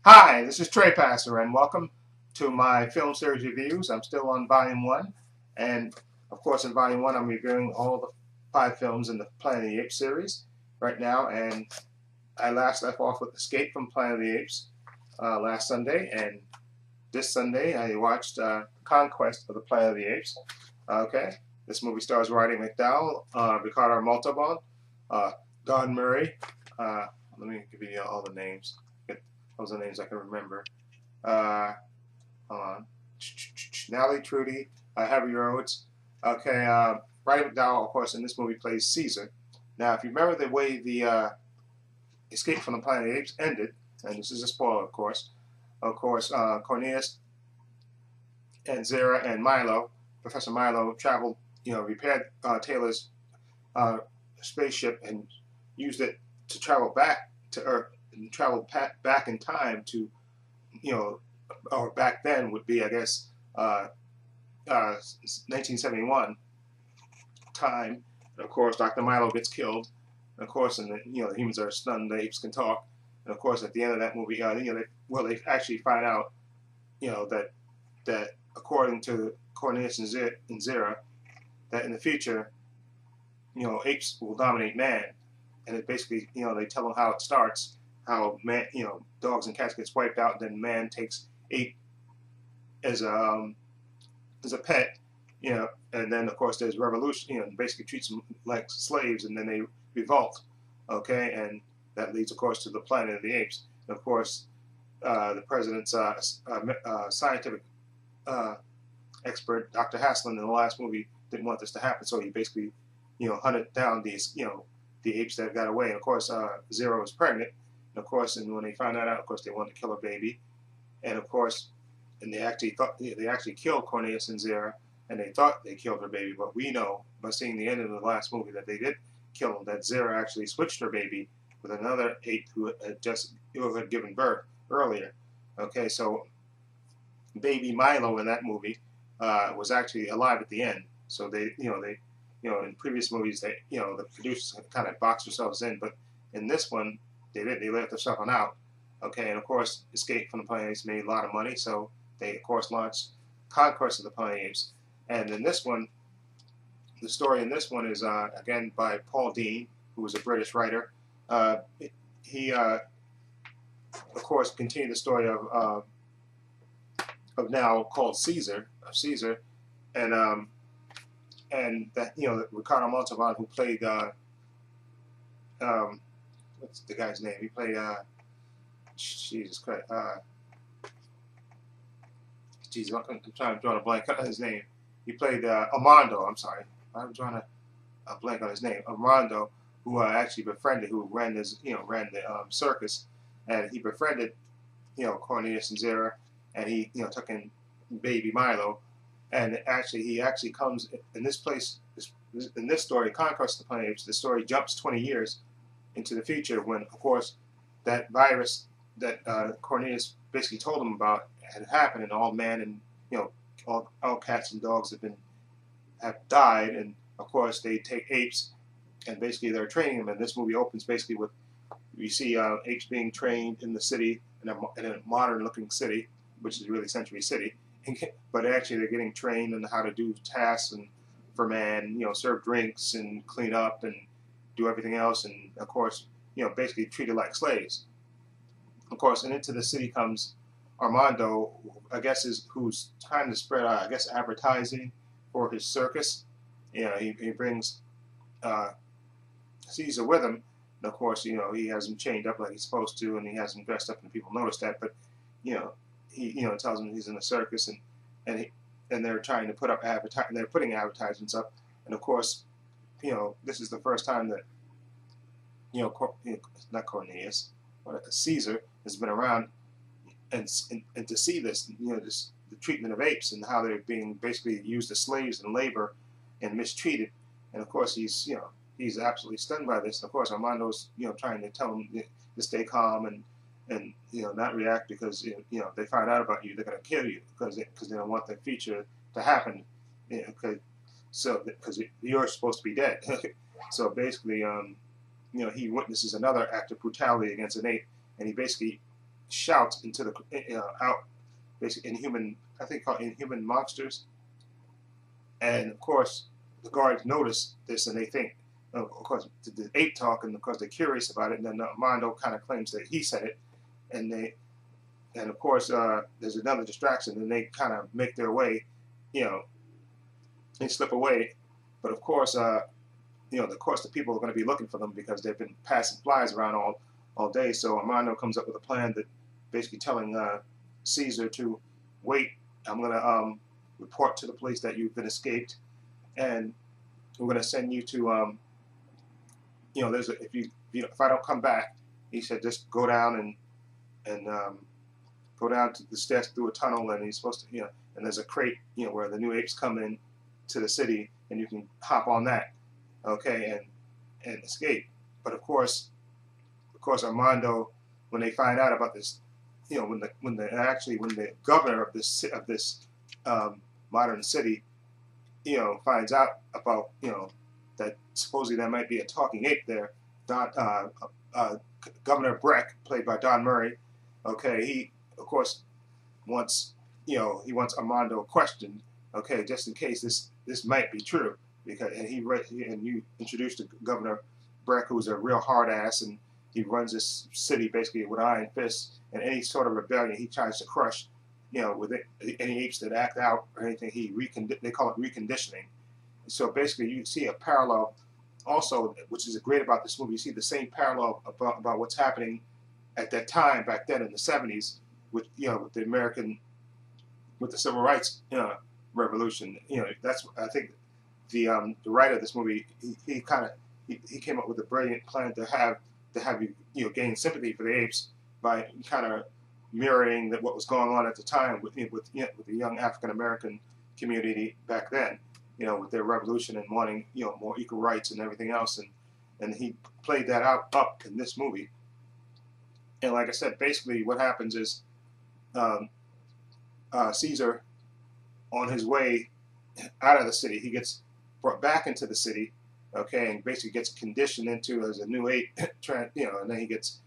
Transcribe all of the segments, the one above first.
Hi, this is Trey Passer, and welcome to my film series reviews. I'm still on Volume 1, and of course, in Volume 1, I'm reviewing all the 5 films in the Planet of the Apes series right now. And I last left off with Escape from Planet of the Apes last Sunday, and this Sunday I watched Conquest of the Planet of the Apes. Okay, this movie stars Roddy McDowall, Ricardo Montalban, uh, Don Murray. Uh, Let me give you all the names. Those are the names I can remember. Uh, Hold on. Natalie Trudy, Heavy Rhodes. Okay, Roddy McDowall, of course, in this movie plays Caesar. Now, if you remember the way the Escape from the Planet of the Apes ended, and this is a spoiler, of course, Cornelius and Zera and Milo, Professor Milo, traveled, repaired Taylor's uh, spaceship and used it to travel back to Earth and travel back in time to, you know, or back then would be, I guess, uh, 1971 time. And of course, Dr. Milo gets killed. And of course, and the humans are stunned. The apes can talk. And of course, at the end of that movie, they actually find out, that according to Cornelius and Zera, that in the future, apes will dominate man. And it basically, they tell them how it starts, how man, dogs and cats gets wiped out, and then man takes ape as a pet, and then of course there's revolution, basically treats them like slaves, and then they revolt, okay, and that leads, of course, to the Planet of the Apes. And of course, the president's scientific uh, expert, Dr. Haslund, in the last movie didn't want this to happen, so he basically, hunted down these, the apes that got away. And of course, Zero was pregnant, and of course, and when they found that out, of course, they wanted to kill her baby, and of course, and they actually killed Cornelius and Zera, and they thought they killed her baby, but we know by seeing the end of the last movie that they did kill him. That Zera actually switched her baby with another ape who had given birth earlier. Okay, so baby Milo in that movie was actually alive at the end. So in previous movies, the producers kind of boxed themselves in, but in this one, they did. They left themselves out. Okay, and of course, Escape from the Planet of the Apes made a lot of money, so they of course launched Conquest of the Planet of the Apes. And in this one, the story in this one is again by Paul Dean, who was a British writer. Uh, he, of course, continued the story of now called Caesar, and that Ricardo Montalban, who played what's the guy's name? He played Jesus Christ. Jesus, I'm trying to draw a blank on his name. He played Armando. I'm sorry, I'm drawing a blank on his name. Armando, who actually befriended, who ran the circus, and he befriended Cornelius and Zera, and he took in baby Milo, and actually he actually comes in this place. In this story, Conquest of the Planet of Apes, the story jumps 20 years into the future when, of course, that virus that Cornelius basically told him about had happened, and all men and all cats and dogs have died, and of course they take apes and basically they're training them. And this movie opens basically with you see apes being trained in the city in a modern-looking city, which is really Century City, but actually they're getting trained in how to do tasks and for man, serve drinks and clean up and do everything else, and of course, basically treated like slaves. Of course, and into the city comes Armando, I guess is who's trying to spread, I guess, advertising for his circus. He brings uh, Caesar with him, and of course, he has him chained up like he's supposed to, and he has him dressed up, and people notice that. But he tells him he's in a circus, and he, and they're trying to put up they're putting advertisements up, and of course, this is the first time that not Cornelius, but Caesar has been around, and to see this, this the treatment of apes and how they're being basically used as slaves and labor and mistreated, and of course he's absolutely stunned by this. And of course Armando's trying to tell him to stay calm and not react because if they find out about you, they're going to kill you because they don't want the future to happen. Because you're supposed to be dead. So basically, he witnesses another act of brutality against an ape, and he basically shouts into the out, basically Inhuman, I think called Inhuman Monsters, and of course the guards notice this and they think, of course, the ape talk, and of course they're curious about it, and then Armando kind of claims that he said it, and of course there's another distraction, and they kind of make their way, they slip away, but of course the people are going to be looking for them because they've been passing flies around all day. So Armando comes up with a plan that basically telling Caesar to wait. I'm going to report to the police that you've been escaped, and we're going to send you to if I don't come back, he said, just go down and go down to the stairs through a tunnel, and he's supposed to and there's a crate where the new apes come in to the city, and you can hop on that, okay, and escape. But of course Armando, when they find out about this, when the governor of this modern city, finds out about that supposedly there might be a talking ape there, Governor Breck, played by Don Murray, okay, he of course wants Armando questioned, okay, just in case this might be true, because you introduced Governor Breck, who's a real hard ass, and he runs this city basically with iron fists, and any sort of rebellion he tries to crush, with any apes that act out or anything, they call it reconditioning. So basically you see a parallel also, which is great about this movie. You see the same parallel about what's happening at that time back then in the 70s with with the civil rights revolution. That's, I think, the writer of this movie, he came up with a brilliant plan to have you gain sympathy for the apes by kind of mirroring what was going on at the time with the young African American community back then, with their revolution and wanting more equal rights and everything else, and he played that up in this movie. And like I said, basically what happens is Caesar, on his way out of the city, he gets brought back into the city, okay, and basically gets conditioned into as a new ape, and then he gets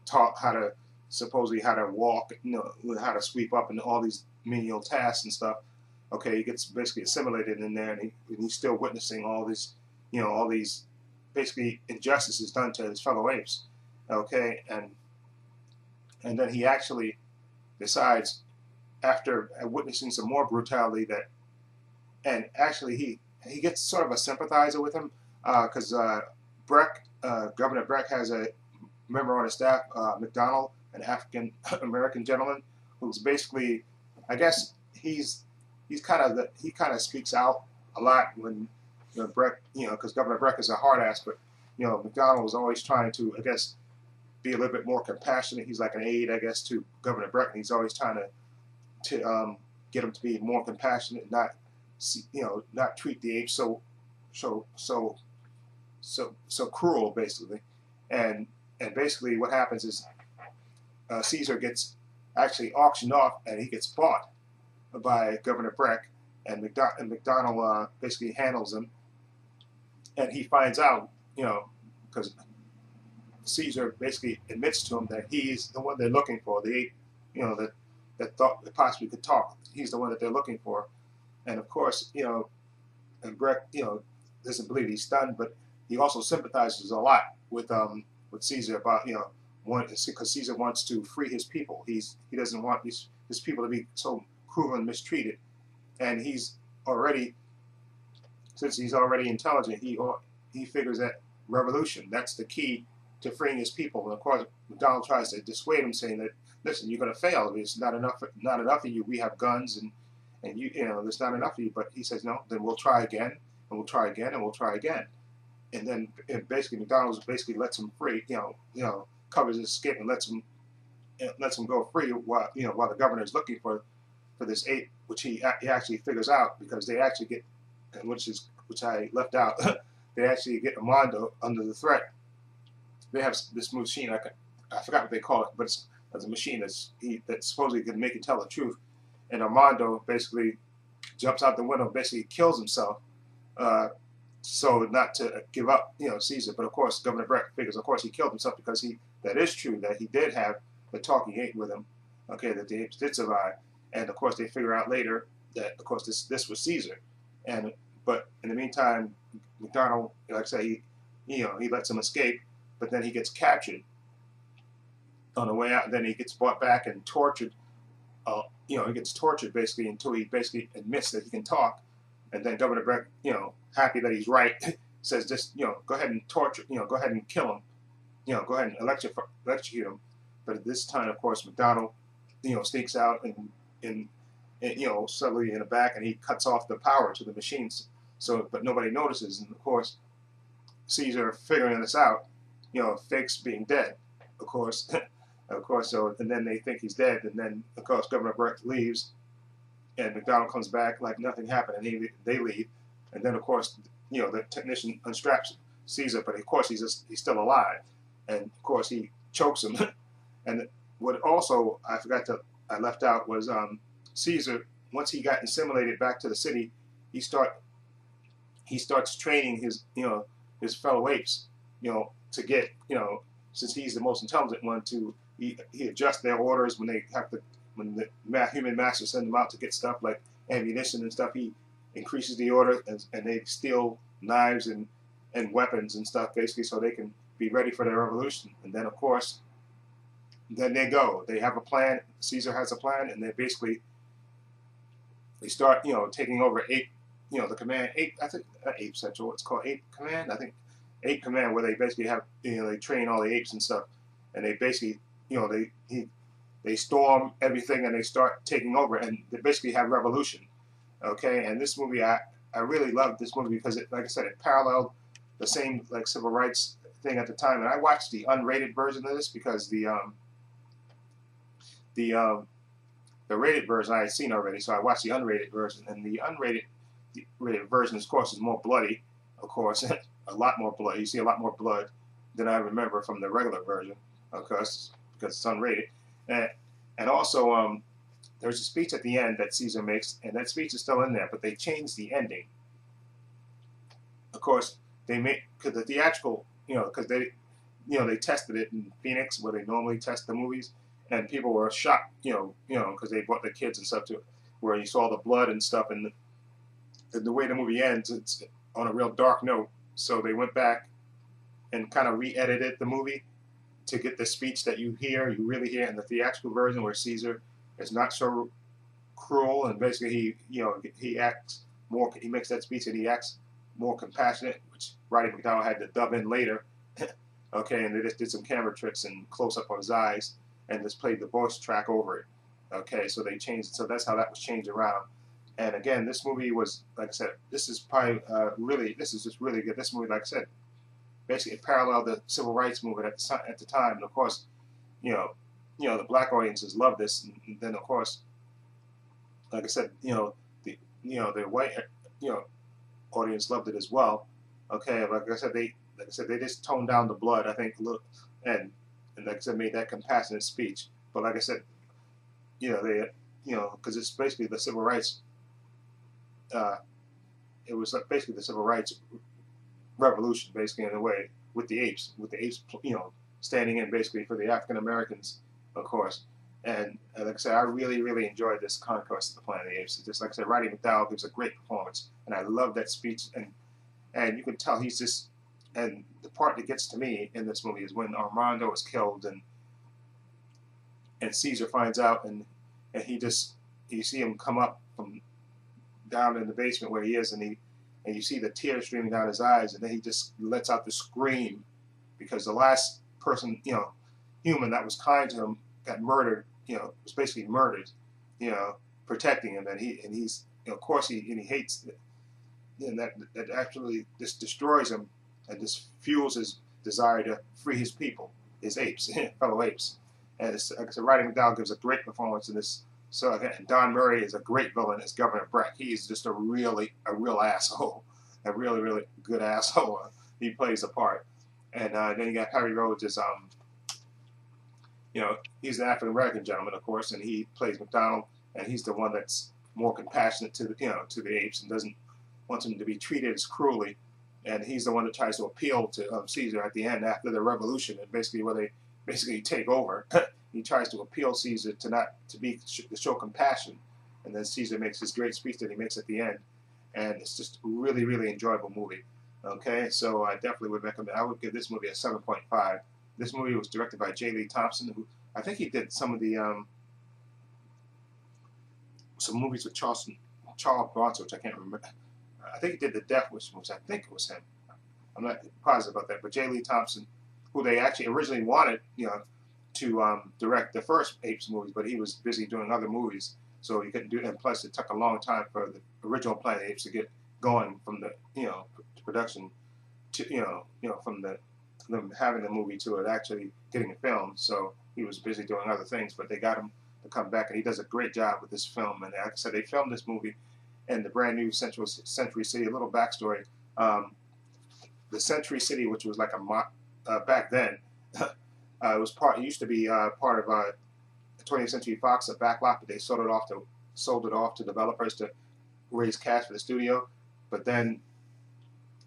taught how to walk, how to sweep up, and all these menial tasks and stuff. Okay, he gets basically assimilated in there, and he's still witnessing all these basically injustices done to his fellow apes. Okay, and then he actually decides, after witnessing some more brutality, and actually he gets sort of a sympathizer with him, because Governor Breck has a member on his staff, McDonald, an African American gentleman, who's basically, I guess he kind of speaks out a lot when Breck, because Governor Breck is a hard ass, but McDonald was always trying to, I guess, be a little bit more compassionate. He's like an aide, I guess, to Governor Breck, and he's always trying to get him to be more compassionate, not treat the apes so cruel, basically. And basically what happens is Caesar gets actually auctioned off, and he gets bought by Governor Breck, and McDonald basically handles him, and he finds out, because Caesar basically admits to him that he's the one they're looking for, the ape, that thought that possibly could talk. He's the one that they're looking for, and of course, and Breck, doesn't believe he's stunned, but he also sympathizes a lot with Caesar about, because Caesar wants to free his people. He doesn't want his people to be so cruel and mistreated, and since he's already intelligent, he figures that revolution, that's the key to freeing his people. And of course, McDonald tries to dissuade him, saying that, listen, you're going to fail. It's not enough of you. We have guns, and there's not enough of you. But he says, no, then we'll try again, and we'll try again, and we'll try again. And then basically McDonald basically lets him free, covers his escape and lets him go free while the governor is looking for this ape, which he actually figures out, because they actually get, which I left out, they actually get Armando under the threat. They have this machine, I forgot what they call it, but it's a machine that supposedly can make it tell the truth. And Armando basically jumps out the window, basically kills himself, so not to give up, Caesar. But of course, Governor Breck figures, of course, he killed himself because that is true, that he did have the talking ape with him. Okay, that the apes did survive, and of course they figure out later that of course this was Caesar, and but in the meantime, McDonald, like I say, he lets him escape, but then he gets captured on the way out, and then he gets brought back and tortured. He gets tortured basically until he basically admits that he can talk, and then Governor Breck, happy that he's right, says just go ahead and torture, go ahead and kill him, go ahead and electrocute him. But at this time, of course, McDonald, sneaks out and suddenly in the back, and he cuts off the power to the machines. So, but nobody notices, and of course, Caesar figuring this out, fakes being dead, of course. Of course, so and then they think he's dead, and then of course Governor Burke leaves, and McDonald comes back like nothing happened, and they leave, and then of course the technician unstraps Caesar, but of course he's still alive, and of course he chokes him, and what also I left out was Caesar, once he got assimilated back to the city, he starts training his fellow apes, to get since he's the most intelligent one to. He adjusts their orders when the human masters send them out to get stuff like ammunition and stuff. He increases the order, and they steal knives and weapons and stuff basically so they can be ready for their revolution. And then of course, then they go. They have a plan. Caesar has a plan, and they start taking over Ape, the command Ape. I think Ape Central. It's called Ape Command. I think Ape Command, where they basically have they train all the apes and stuff, and they basically they storm everything and they start taking over, and they basically have revolution. Okay, and this movie I really loved this movie because like I said, it paralleled the same like civil rights thing at the time. And I watched the unrated version of this because the rated version I had seen already, so I watched the unrated version. And the rated version, of course, is more bloody, of course, a lot more blood. You see a lot more blood than I remember from the regular version, of course, because it's unrated. And also, there's a speech at the end that Caesar makes, and that speech is still in there, but they changed the ending. Of course, they make because the theatrical, because they tested it in Phoenix where they normally test the movies, and people were shocked, because they brought their kids and stuff to it, where you saw the blood and stuff, and the way the movie ends, it's on a real dark note. So they went back and kind of re-edited the movie to get the speech that you really hear in the theatrical version, where Caesar is not so cruel, and basically he acts more. He makes that speech and he acts more compassionate, which Roddy McDowell had to dub in later. Okay, and they just did some camera tricks and close up on his eyes, and just played the voice track over it. Okay, so they changed it. So that's how that was changed around. And again, this movie was, like I said, this is probably this is just really good. This movie, like I said, basically it paralleled the civil rights movement at the time. And of course, the black audiences loved this. And then of course, like I said, the white audience loved it as well. Okay, like I said, they just toned down the blood, I think, a little, and like I said, made that compassionate speech. But like I said, because it's basically the civil rights. It was like basically the civil rights revolution, basically, in a way, with the apes, standing in basically for the African Americans, of course. And like I said, I really, really enjoyed this Conquest of the Planet of the Apes. Just like I said, Roddy McDowell gives a great performance, and I love that speech. And you can tell he's just. And the part that gets to me in this movie is when Armando is killed, and Caesar finds out, and you see him come up from down in the basement where he is, and you see the tears streaming down his eyes, and then he just lets out the scream because the last person, human that was kind to him got murdered, was basically murdered, protecting him, and he's, of course, he hates it, and that actually just destroys him and just fuels his desire to free his people, his apes, fellow apes. And it's, like I said, Roddy McDowell gives a great performance in this. So again, Don Murray is a great villain as Governor Breck. He is just a real asshole, a really, really good asshole. He plays a part. And then you got Harry Rhodes as he's an African American gentleman, of course, and he plays McDonald, and he's the one that's more compassionate to the apes and doesn't want them to be treated as cruelly. And he's the one that tries to appeal to Caesar at the end after the revolution, and basically where basically take over. He tries to appeal Caesar to show compassion, and then Caesar makes this great speech that he makes at the end, and it's just a really, really enjoyable movie. Okay, so I definitely would recommend. I would give this movie a 7.5. This movie was directed by J. Lee Thompson, who I think he did some of the some movies with Charles Bronson, which I can't remember. I think he did The Death Wish, which I think it was him. I'm not positive about that, but J. Lee Thompson, who they actually originally wanted, to direct the first Apes movies, but he was busy doing other movies, so he couldn't do it. And plus, it took a long time for the original Planet of the Apes to get going from the production to from them having the movie to it actually getting it filmed. So he was busy doing other things, but they got him to come back, and he does a great job with this film. And like I said, they filmed this movie in the brand new Century City. A little backstory: the Century City, which was like back then, it used to be part of 20th Century Fox, a backlot, but they sold it off to developers to raise cash for the studio. But then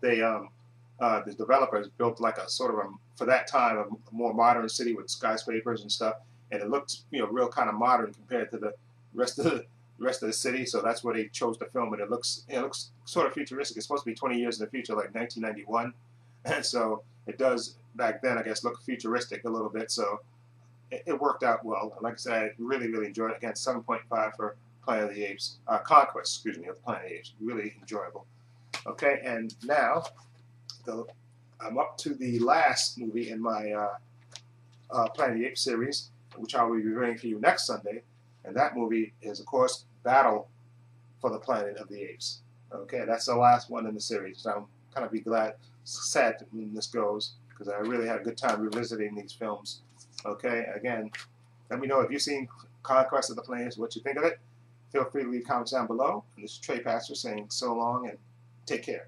they the developers built like a sort of for that time a more modern city with skyscrapers and stuff, and it looked real kind of modern compared to the rest of the city. So that's where they chose to film it. It looks sort of futuristic. It's supposed to be 20 years in the future, like 1991, and so it does back then, I guess, look futuristic a little bit. So it worked out well. And like I said, I really, really enjoyed it. Again, 7.5 for Planet of the Apes, Conquest, excuse me, of the Planet of the Apes. Really enjoyable. Okay, and now I'm up to the last movie in my Planet of the Apes series, which I will be reviewing for you next Sunday. And that movie is, of course, Battle for the Planet of the Apes. Okay, that's the last one in the series. So I'm kind of sad when this goes, because I really had a good time revisiting these films. Okay, again, let me know if you've seen Conquest of the Planet of the Apes, what you think of it. Feel free to leave comments down below. And this is Trey Pastor saying so long and take care.